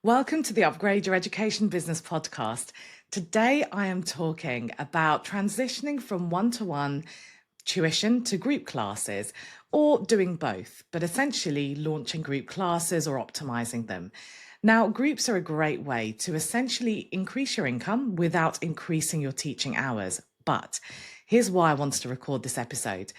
Welcome to the Upgrade Your Education Business podcast. Today I am talking about transitioning from one-to-one tuition to group classes, or doing both, but essentially launching group classes or optimizing them. Now, groups are a great way to essentially increase your income without increasing your teaching hours. But here's why I wanted to record this episode.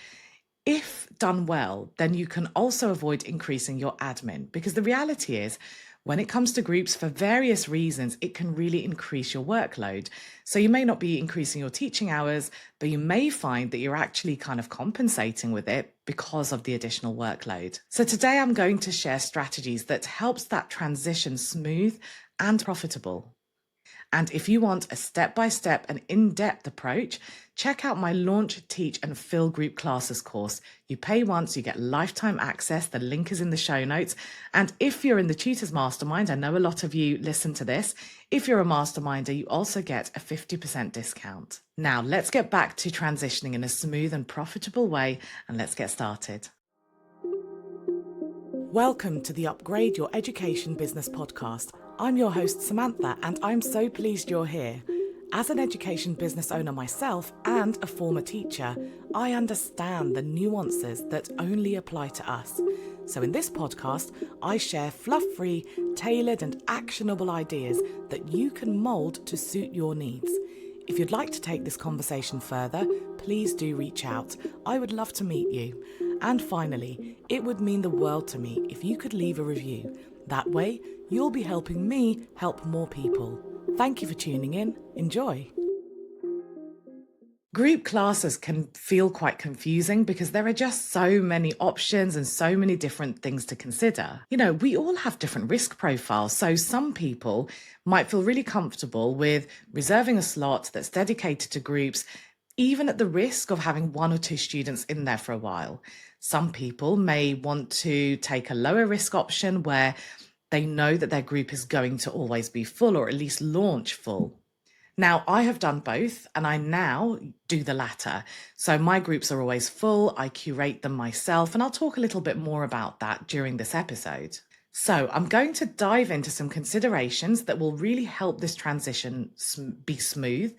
If done well, then you can also avoid increasing your admin, because the reality is, when it comes to groups, for various reasons, it can really increase your workload. So you may not be increasing your teaching hours, but you may find that you're actually kind of compensating with it because of the additional workload. So today I'm going to share strategies that helps that transition smooth and profitable. And if you want a step-by-step and in-depth approach, check out my Launch, Teach and Fill Group Classes course. You pay once, you get lifetime access. The link is in the show notes. And if you're in the Tutors Mastermind, I know a lot of you listen to this. If you're a masterminder, you also get a 50% discount. Now, let's get back to transitioning in a smooth and profitable way, and let's get started. Welcome to the Upgrade Your Education Business podcast. I'm your host, Samantha, and I'm so pleased you're here. As an education business owner myself and a former teacher, I understand the nuances that only apply to us. So in this podcast, I share fluff-free, tailored and actionable ideas that you can mould to suit your needs. If you'd like to take this conversation further, please do reach out. I would love to meet you. And finally, it would mean the world to me if you could leave a review. That way, you'll be helping me help more people. Thank you for tuning in. Enjoy. Group classes can feel quite confusing because there are just so many options and so many different things to consider. You know, we all have different risk profiles. So some people might feel really comfortable with reserving a slot that's dedicated to groups, even at the risk of having one or two students in there for a while. Some people may want to take a lower risk option where they know that their group is going to always be full, or at least launch full. Now, I have done both, and I now do the latter. So my groups are always full. I curate them myself, and I'll talk a little bit more about that during this episode. So I'm going to dive into some considerations that will really help this transition be smooth.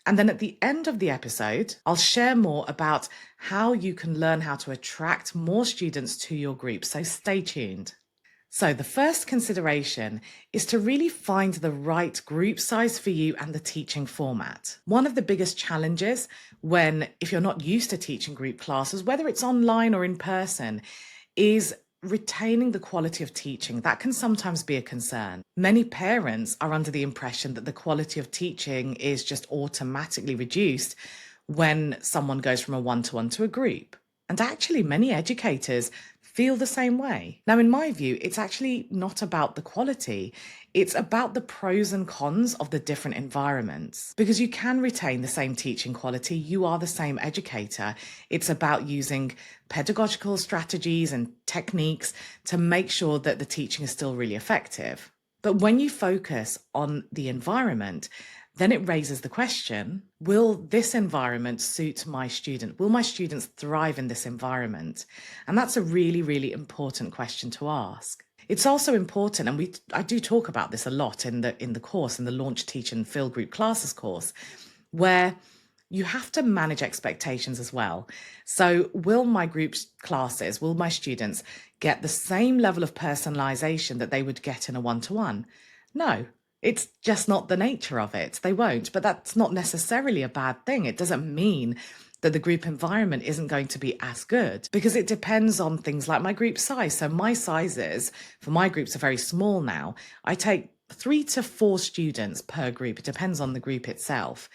And then at the end of the episode, I'll share more about how you can learn how to attract more students to your group. So stay tuned. So the first consideration is to really find the right group size for you and the teaching format. One of the biggest challenges if you're not used to teaching group classes, whether it's online or in person, is retaining the quality of teaching. That can sometimes be a concern. Many parents are under the impression that the quality of teaching is just automatically reduced when someone goes from a one-to-one to a group. And actually, many educators feel the same way. Now, in my view, it's actually not about the quality. It's about the pros and cons of the different environments, because you can retain the same teaching quality. You are the same educator. It's about using pedagogical strategies and techniques to make sure that the teaching is still really effective. But when you focus on the environment, then it raises the question, will this environment suit my student? Will my students thrive in this environment? And that's a really, really important question to ask. It's also important, and I do talk about this a lot in the course, in the Launch, Teach and Fill Group Classes course, where you have to manage expectations as well. So will my group's classes, will my students get the same level of personalization that they would get in a one-to-one? No. It's just not the nature of it. They won't, but that's not necessarily a bad thing. It doesn't mean that the group environment isn't going to be as good, because it depends on things like my group size. So my sizes for my groups are very small now. I take 3 to 4 students per group. It depends on the group itself.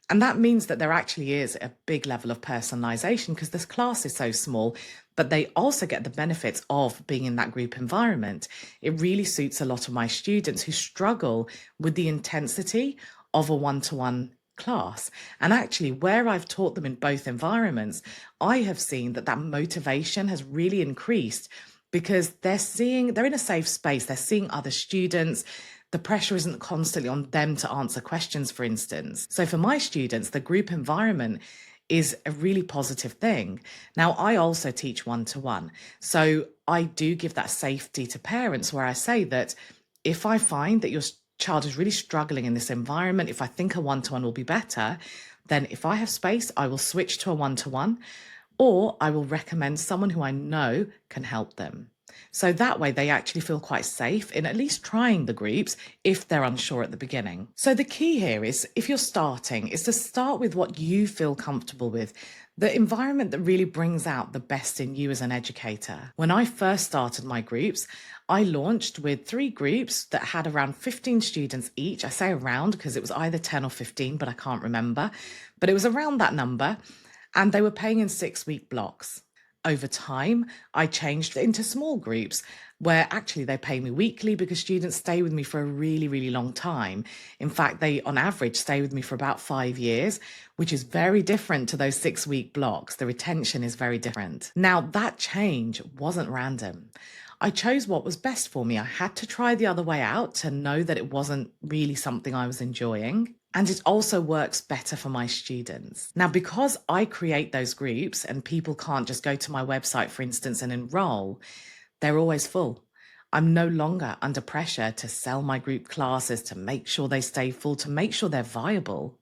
And that means that there actually is a big level of personalization because this class is so small, but they also get the benefits of being in that group environment. It really suits a lot of my students who struggle with the intensity of a one-to-one class. And actually, where I've taught them in both environments, I have seen that motivation has really increased because they're in a safe space. They're seeing other students. The pressure isn't constantly on them to answer questions, for instance. So for my students, the group environment is a really positive thing. Now, I also teach one-to-one. So I do give that safety to parents where I say that if I find that your child is really struggling in this environment, if I think a one-to-one will be better, then if I have space, I will switch to a one-to-one, or I will recommend someone who I know can help them. So that way they actually feel quite safe in at least trying the groups if they're unsure at the beginning. So the key here is, if you're starting, is to start with what you feel comfortable with, the environment that really brings out the best in you as an educator. When I first started my groups, I launched with 3 groups that had around 15 students each. I say around because it was either 10 or 15, but I can't remember. But it was around that number, and they were paying in 6-week blocks. Over time, I changed into small groups where actually they pay me weekly because students stay with me for a really, really long time. In fact, they on average stay with me for about 5 years, which is very different to those 6-week blocks. The retention is very different. Now, that change wasn't random. I chose what was best for me. I had to try the other way out to know that it wasn't really something I was enjoying. And it also works better for my students. Now, because I create those groups and people can't just go to my website, for instance, and enroll, they're always full. I'm no longer under pressure to sell my group classes, to make sure they stay full, to make sure they're viable.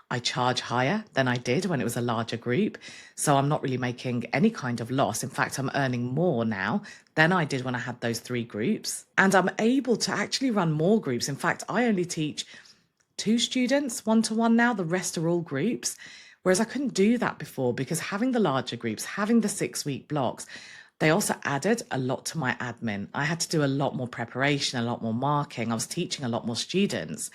I charge higher than I did when it was a larger group, so I'm not really making any kind of loss. In fact, I'm earning more now than I did when I had those 3 groups. And I'm able to actually run more groups. In fact, I only teach 2 students one-to-one now, the rest are all groups. Whereas I couldn't do that before because having the larger groups, having the 6-week blocks, they also added a lot to my admin. I had to do a lot more preparation, a lot more marking. I was teaching a lot more students.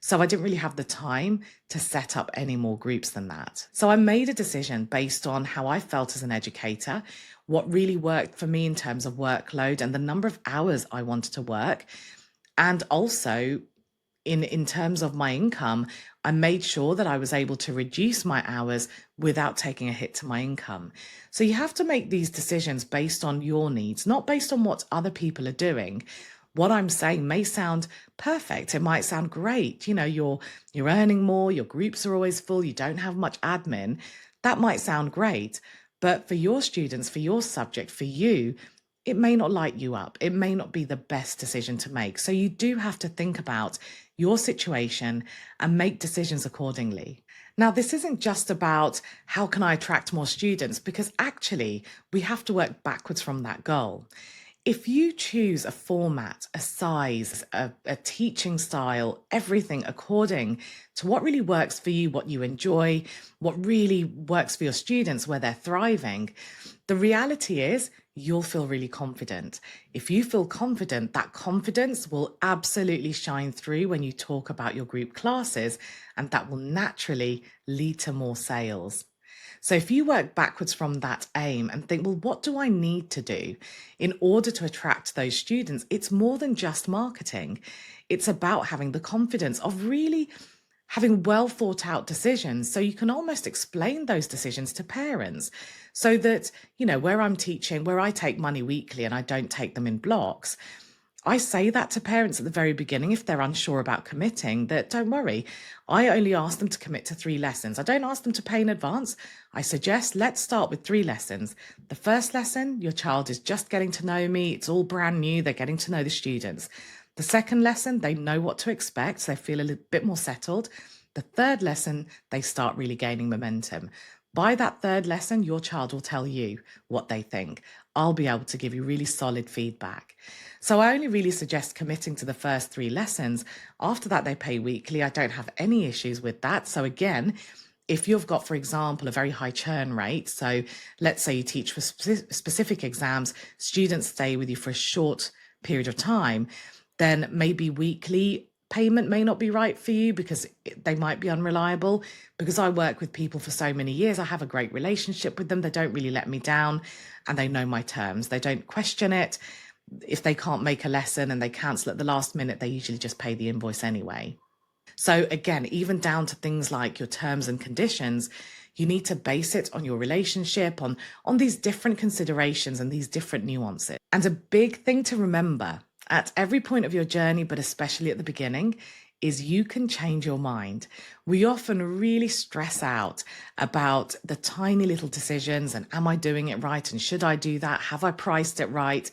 So I didn't really have the time to set up any more groups than that. So I made a decision based on how I felt as an educator, what really worked for me in terms of workload and the number of hours I wanted to work. And also in terms of my income, I made sure that I was able to reduce my hours without taking a hit to my income. So you have to make these decisions based on your needs, not based on what other people are doing. What I'm saying may sound perfect. It might sound great. You know, you're earning more, your groups are always full, you don't have much admin. That might sound great. But for your students, for your subject, for you, it may not light you up. It may not be the best decision to make. So you do have to think about your situation and make decisions accordingly. Now, this isn't just about how can I attract more students, because actually we have to work backwards from that goal. If you choose a format, a size, a teaching style, everything according to what really works for you, what you enjoy, what really works for your students, where they're thriving, the reality is you'll feel really confident. If you feel confident, that confidence will absolutely shine through when you talk about your group classes, and that will naturally lead to more sales. So if you work backwards from that aim and think, well, what do I need to do in order to attract those students? It's more than just marketing. It's about having the confidence of really having well thought out decisions. So you can almost explain those decisions to parents so that, you know, where I'm teaching, where I take money weekly and I don't take them in blocks, I say that to parents at the very beginning if they're unsure about committing, that don't worry, I only ask them to commit to 3 lessons. I don't ask them to pay in advance. I suggest let's start with 3 lessons. The first lesson, your child is just getting to know me. It's all brand new. They're getting to know the students. The second lesson, they know what to expect. So they feel a little bit more settled. The third lesson, they start really gaining momentum. By that third lesson, your child will tell you what they think. I'll be able to give you really solid feedback. So I only really suggest committing to the first 3 lessons. After that, they pay weekly. I don't have any issues with that. So again, if you've got, for example, a very high churn rate, so let's say you teach for specific exams, students stay with you for a short period of time, then maybe weekly payment may not be right for you because they might be unreliable. Because I work with people for so many years, I have a great relationship with them. They don't really let me down and they know my terms. They don't question it. If they can't make a lesson and they cancel at the last minute, they usually just pay the invoice anyway. So again, even down to things like your terms and conditions, you need to base it on your relationship, on these different considerations and these different nuances. And a big thing to remember at every point of your journey, but especially at the beginning, is you can change your mind. We often really stress out about the tiny little decisions and am I doing it right? And should I do that? Have I priced it right?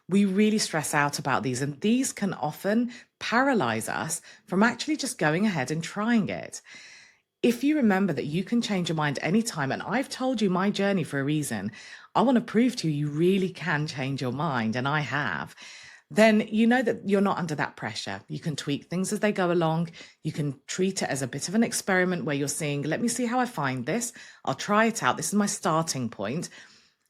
We really stress out about these, and these can often paralyze us from actually just going ahead and trying it. If you remember that you can change your mind anytime, and I've told you my journey for a reason, I want to prove to you you really can change your mind, and I have, then you know that you're not under that pressure. You can tweak things as they go along. You can treat it as a bit of an experiment where you're seeing, let me see how I find this. I'll try it out. This is my starting point.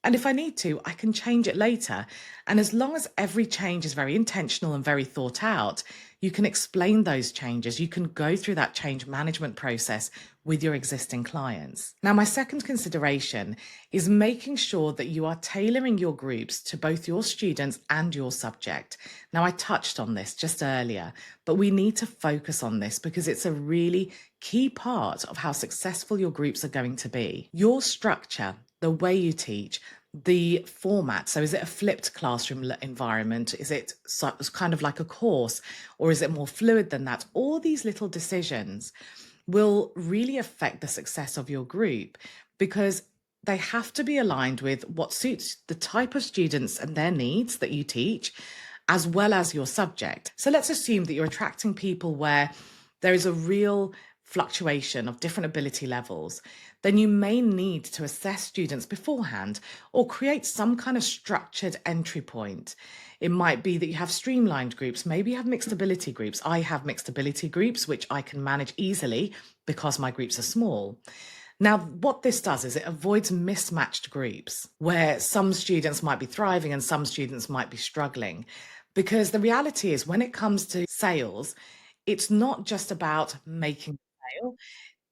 And if I need to, I can change it later. And as long as every change is very intentional and very thought out, you can explain those changes. You can go through that change management process with your existing clients. Now, my second consideration is making sure that you are tailoring your groups to both your students and your subject. Now, I touched on this just earlier, but we need to focus on this because it's a really key part of how successful your groups are going to be. Your structure, the way you teach, the format. So is it a flipped classroom environment? Is it kind of like a course, or is it more fluid than that? All these little decisions will really affect the success of your group because they have to be aligned with what suits the type of students and their needs that you teach, as well as your subject. So let's assume that you're attracting people where there is a real fluctuation of different ability levels. Then you may need to assess students beforehand or create some kind of structured entry point. It might be that you have streamlined groups, maybe you have mixed ability groups. I have mixed ability groups, which I can manage easily because my groups are small. Now, what this does is it avoids mismatched groups where some students might be thriving and some students might be struggling. Because the reality is, when it comes to sales, it's not just about making a sale.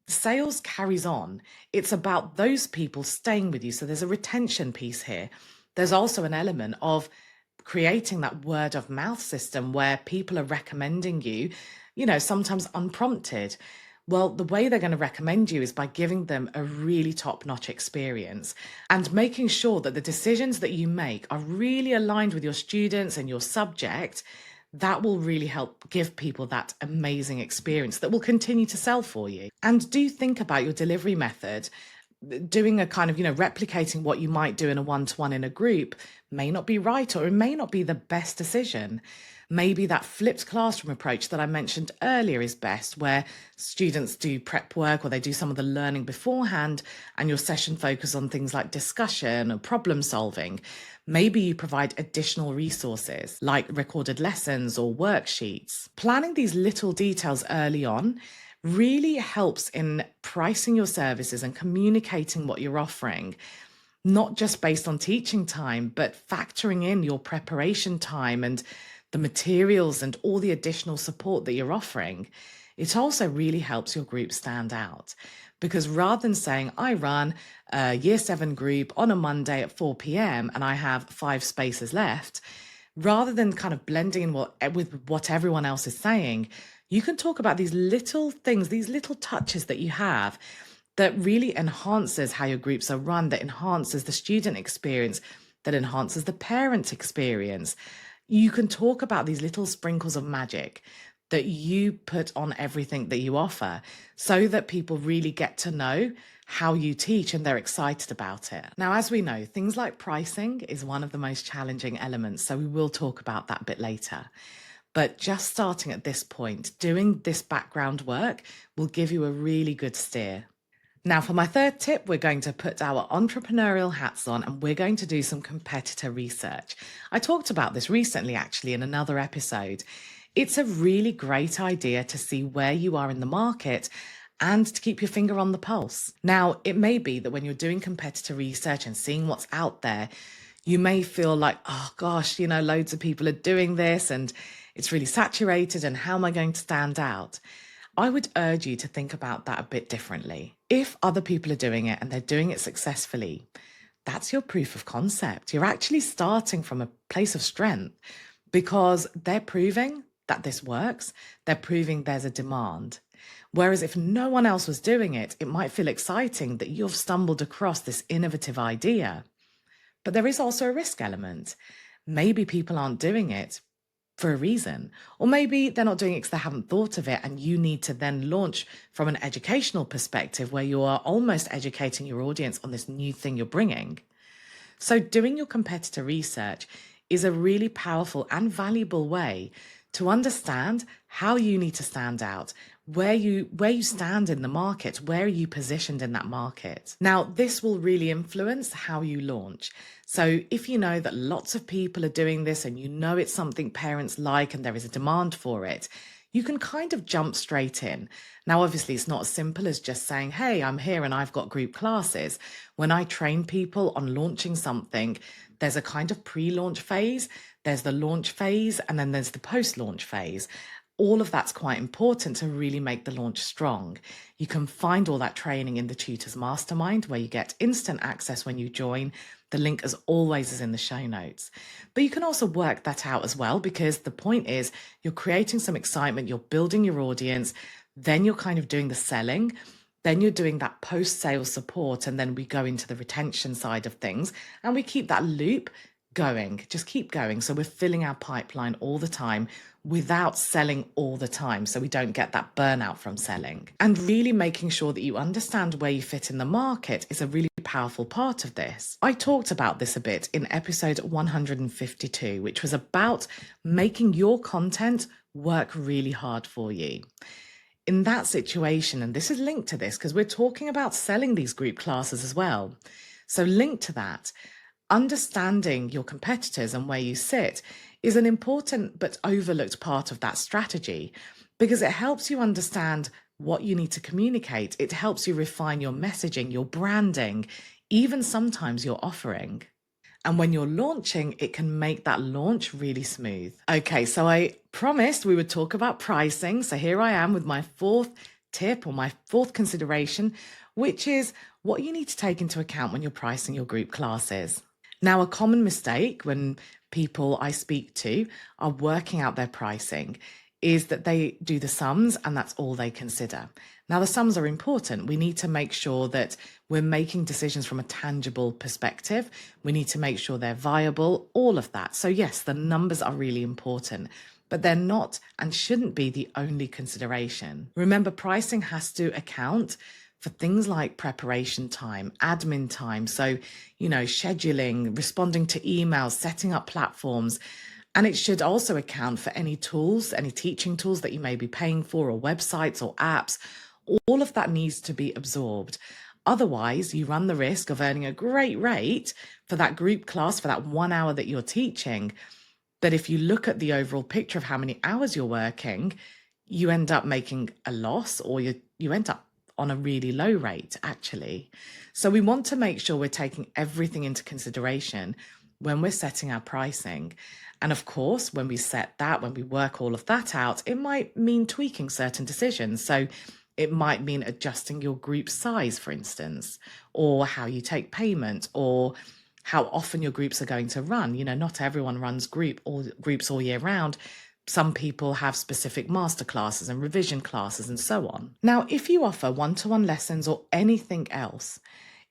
Sales carries on. It's about those people staying with you. So there's a retention piece here. There's also an element of creating that word of mouth system where people are recommending you, sometimes unprompted. Well, the way they're going to recommend you is by giving them a really top-notch experience and making sure that the decisions that you make are really aligned with your students and your subject. That will really help give people that amazing experience that will continue to sell for you. And do think about your delivery method. Doing a kind of, replicating what you might do in a one-to-one in a group may not be right, or it may not be the best decision. Maybe that flipped classroom approach that I mentioned earlier is best, where students do prep work or they do some of the learning beforehand, and your session focus on things like discussion or problem solving. Maybe you provide additional resources like recorded lessons or worksheets. Planning these little details early on really helps in pricing your services and communicating what you're offering, not just based on teaching time, but factoring in your preparation time and the materials and all the additional support that you're offering. It also really helps your group stand out, because rather than saying, I run a year 7 group on a Monday at 4 p.m. and I have 5 spaces left, rather than kind of blending in with what everyone else is saying, you can talk about these little things, these little touches that you have that really enhances how your groups are run, that enhances the student experience, that enhances the parent experience. You can talk about these little sprinkles of magic that you put on everything that you offer so that people really get to know how you teach and they're excited about it. Now, as we know, things like pricing is one of the most challenging elements, so we will talk about that a bit later. But just starting at this point, doing this background work will give you a really good steer. Now, for my third tip, we're going to put our entrepreneurial hats on and we're going to do some competitor research. I talked about this recently, actually, in another episode. It's a really great idea to see where you are in the market and to keep your finger on the pulse. Now, it may be that when you're doing competitor research and seeing what's out there, you may feel like, oh gosh, loads of people are doing this and it's really saturated, and how am I going to stand out? I would urge you to think about that a bit differently. If other people are doing it and they're doing it successfully, that's your proof of concept. You're actually starting from a place of strength because they're proving that this works. They're proving there's a demand. Whereas if no one else was doing it, it might feel exciting that you've stumbled across this innovative idea. But there is also a risk element. Maybe people aren't doing it for a reason, or maybe they're not doing it because they haven't thought of it, and you need to then launch from an educational perspective where you are almost educating your audience on this new thing you're bringing. So doing your competitor research is a really powerful and valuable way to understand how you need to stand out, where you stand in the market, where are you positioned in that market. Now, this will really influence how you launch. So if you know that lots of people are doing this and you know it's something parents like and there is a demand for it, you can kind of jump straight in. Now, obviously, it's not as simple as just saying, hey, I'm here and I've got group classes. When I train people on launching something, there's a kind of pre-launch phase, there's the launch phase, and then there's the post-launch phase. All of that's quite important to really make the launch strong. You can find all that training in the Tutors Mastermind, where you get instant access when you join. The link, as always, is in the show notes. But you can also work that out as well, because the point is you're creating some excitement, you're building your audience, then you're kind of doing the selling. Then you're doing that post-sale support, and then we go into the retention side of things, and we keep that loop going, just keep going. So we're filling our pipeline all the time without selling all the time, so we don't get that burnout from selling. And really making sure that you understand where you fit in the market is a really powerful part of this. I talked about this a bit in episode 152, which was about making your content work really hard for you. In that situation, and this is linked to this because we're talking about selling these group classes as well. So linked to that, understanding your competitors and where you sit is an important but overlooked part of that strategy, because it helps you understand what you need to communicate. It helps you refine your messaging, your branding, even sometimes your offering. And when you're launching, it can make that launch really smooth. Okay, so I promised we would talk about pricing. So here I am with my fourth tip, or my fourth consideration, which is what you need to take into account when you're pricing your group classes. Now, a common mistake when people I speak to are working out their pricing is that they do the sums and that's all they consider. Now, the sums are important. We need to make sure that we're making decisions from a tangible perspective. We need to make sure they're viable, all of that. So yes, the numbers are really important, but they're not and shouldn't be the only consideration. Remember, pricing has to account for things like preparation time, admin time. So, scheduling, responding to emails, setting up platforms. And it should also account for any tools, any teaching tools that you may be paying for, or websites or apps. All of that needs to be absorbed. Otherwise, you run the risk of earning a great rate for that group class, for that 1 hour that you're teaching. But if you look at the overall picture of how many hours you're working, you end up making a loss, or you end up on a really low rate, actually. So we want to make sure we're taking everything into consideration when we're setting our pricing. And of course, when we set that, when we work all of that out, it might mean tweaking certain decisions. So it might mean adjusting your group size, for instance, or how you take payment, or how often your groups are going to run. Not everyone runs groups all year round. Some people have specific master classes and revision classes and so on. Now, if you offer one-to-one lessons or anything else,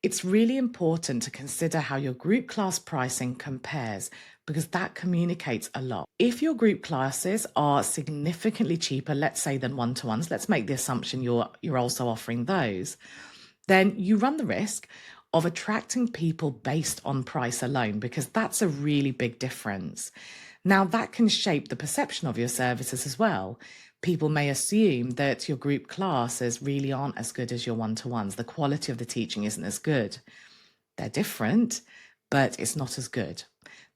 it's really important to consider how your group class pricing compares, because that communicates a lot. If your group classes are significantly cheaper, let's say, than one-to-ones, let's make the assumption you're also offering those, then you run the risk of attracting people based on price alone, because that's a really big difference. Now, that can shape the perception of your services as well. People may assume that your group classes really aren't as good as your one-to-ones. The quality of the teaching isn't as good. They're different, but it's not as good.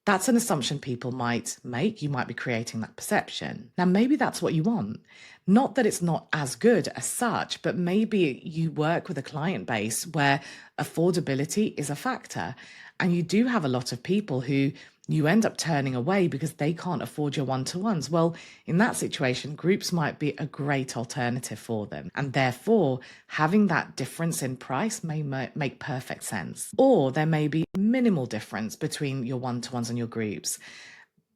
That's an assumption people might make. You might be creating that perception. Now, maybe that's what you want. Not that it's not as good as such, but maybe you work with a client base where affordability is a factor. And you do have a lot of people who you end up turning away because they can't afford your one-to-ones. Well, in that situation, groups might be a great alternative for them. And therefore, having that difference in price may make perfect sense. Or there may be minimal difference between your one-to-ones and your groups.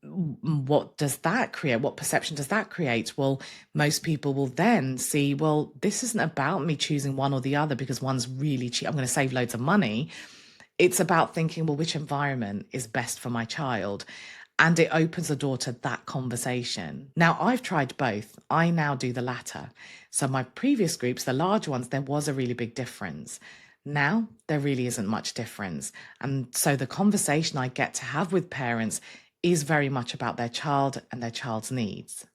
What does that create? What perception does that create? Well, most people will then see, well, this isn't about me choosing one or the other because one's really cheap. I'm going to save loads of money. It's about thinking, well, which environment is best for my child? And it opens the door to that conversation. Now, I've tried both. I now do the latter. So my previous groups, the large ones, there was a really big difference. Now, there really isn't much difference. And so the conversation I get to have with parents is very much about their child and their child's needs.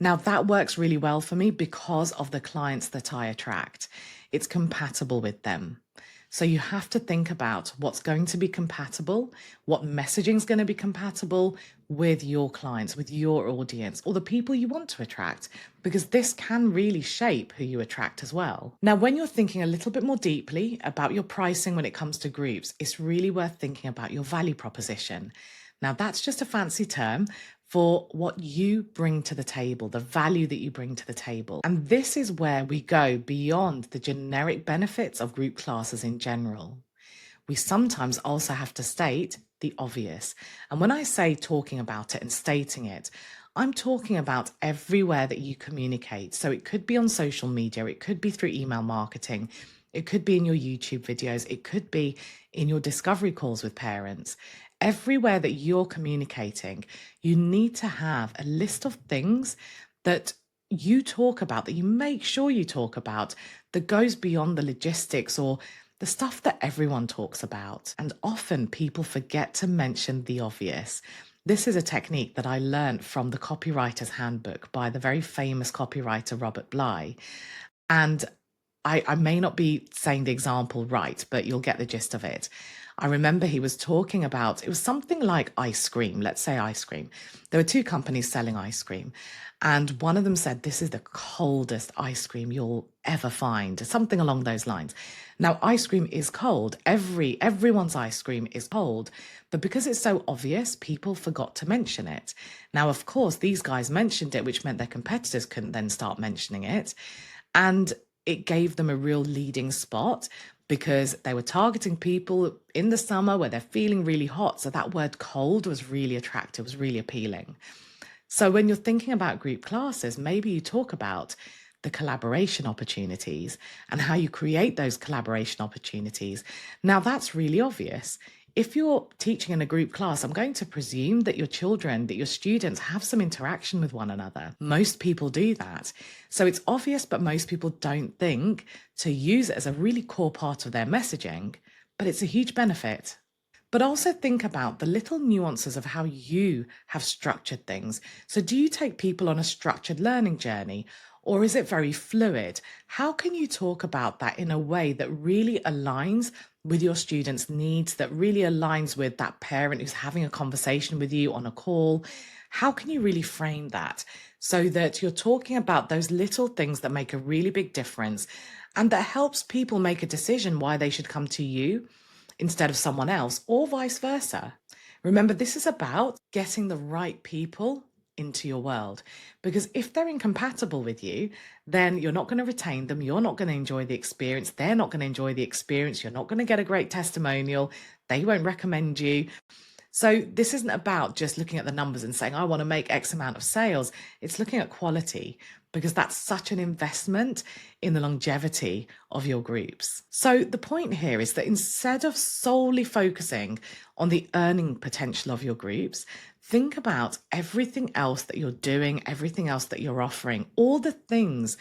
Now, that works really well for me because of the clients that I attract. It's compatible with them. So you have to think about what's going to be compatible, what messaging is going to be compatible with your clients, with your audience, or the people you want to attract, because this can really shape who you attract as well. Now, when you're thinking a little bit more deeply about your pricing when it comes to groups, it's really worth thinking about your value proposition. Now, that's just a fancy term for what you bring to the table, the value that you bring to the table. And this is where we go beyond the generic benefits of group classes in general. We sometimes also have to state the obvious. And when I say talking about it and stating it, I'm talking about everywhere that you communicate. So it could be on social media, it could be through email marketing, it could be in your YouTube videos, it could be in your discovery calls with parents. Everywhere that you're communicating, you need to have a list of things that you talk about, that you make sure you talk about, that goes beyond the logistics or the stuff that everyone talks about. And often people forget to mention the obvious. This is a technique that I learned from the Copywriter's Handbook by the very famous copywriter Robert Bly. And I may not be saying the example right, but you'll get the gist of it. I remember he was talking about, it was something like ice cream, let's say ice cream. There were two companies selling ice cream, and one of them said, this is the coldest ice cream you'll ever find, something along those lines. Now, ice cream is cold. Everyone's ice cream is cold, but because it's so obvious, people forgot to mention it. Now, of course, these guys mentioned it, which meant their competitors couldn't then start mentioning it. And it gave them a real leading spot because they were targeting people in the summer where they're feeling really hot. So that word cold was really attractive, was really appealing. So when you're thinking about group classes, maybe you talk about the collaboration opportunities and how you create those collaboration opportunities. Now, that's really obvious. If you're teaching in a group class, I'm going to presume that your children, that your students have some interaction with one another. Most people do that. So it's obvious, but most people don't think to use it as a really core part of their messaging, but it's a huge benefit. But also think about the little nuances of how you have structured things. So do you take people on a structured learning journey, or is it very fluid? How can you talk about that in a way that really aligns with your students' needs, that really aligns with that parent who's having a conversation with you on a call? How can you really frame that so that you're talking about those little things that make a really big difference and that helps people make a decision why they should come to you instead of someone else, or vice versa? Remember, this is about getting the right people into your world, because if they're incompatible with you, then you're not going to retain them. You're not going to enjoy the experience. They're not going to enjoy the experience. You're not going to get a great testimonial. They won't recommend you. So this isn't about just looking at the numbers and saying, I want to make X amount of sales. It's looking at quality, because that's such an investment in the longevity of your groups. So the point here is that instead of solely focusing on the earning potential of your groups, think about everything else that you're doing, everything else that you're offering, all the things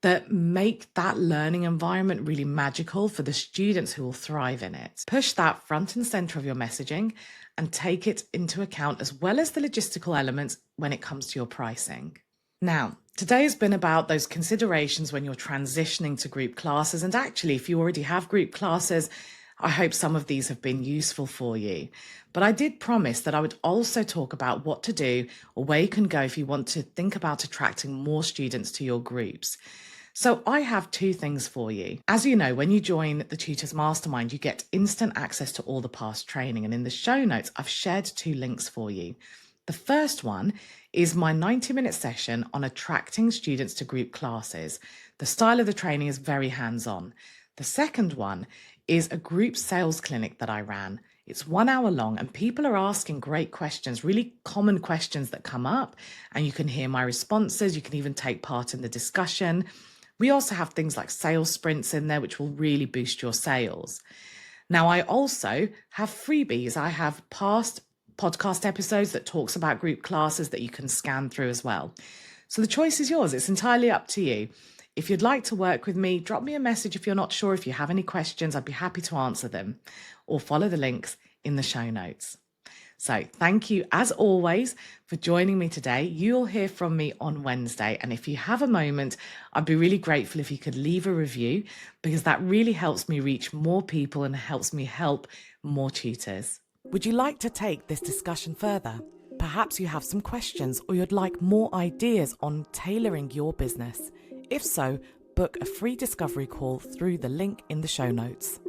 that make that learning environment really magical for the students who will thrive in it. Push that front and center of your messaging and take it into account, as well as the logistical elements when it comes to your pricing. Now, today has been about those considerations when you're transitioning to group classes. And actually, if you already have group classes, I hope some of these have been useful for you. But I did promise that I would also talk about what to do or where you can go if you want to think about attracting more students to your groups. So I have two things for you. As you know, when you join the Tutors Mastermind, you get instant access to all the past training. And in the show notes, I've shared two links for you. The first one is my 90-minute session on attracting students to group classes. The style of the training is very hands-on. The second one is a group sales clinic that I ran. It's 1 hour long and people are asking great questions, really common questions that come up, and you can hear my responses. You can even take part in the discussion. We also have things like sales sprints in there, which will really boost your sales. Now, I also have freebies. I have past podcast episodes that talks about group classes that you can scan through as well. So the choice is yours. It's entirely up to you. If you'd like to work with me, drop me a message if you're not sure. If you have any questions, I'd be happy to answer them, or follow the links in the show notes. So thank you, as always, for joining me today. You'll hear from me on Wednesday. And if you have a moment, I'd be really grateful if you could leave a review, because that really helps me reach more people and helps me help more tutors. Would you like to take this discussion further? Perhaps you have some questions or you'd like more ideas on tailoring your business. If so, book a free discovery call through the link in the show notes.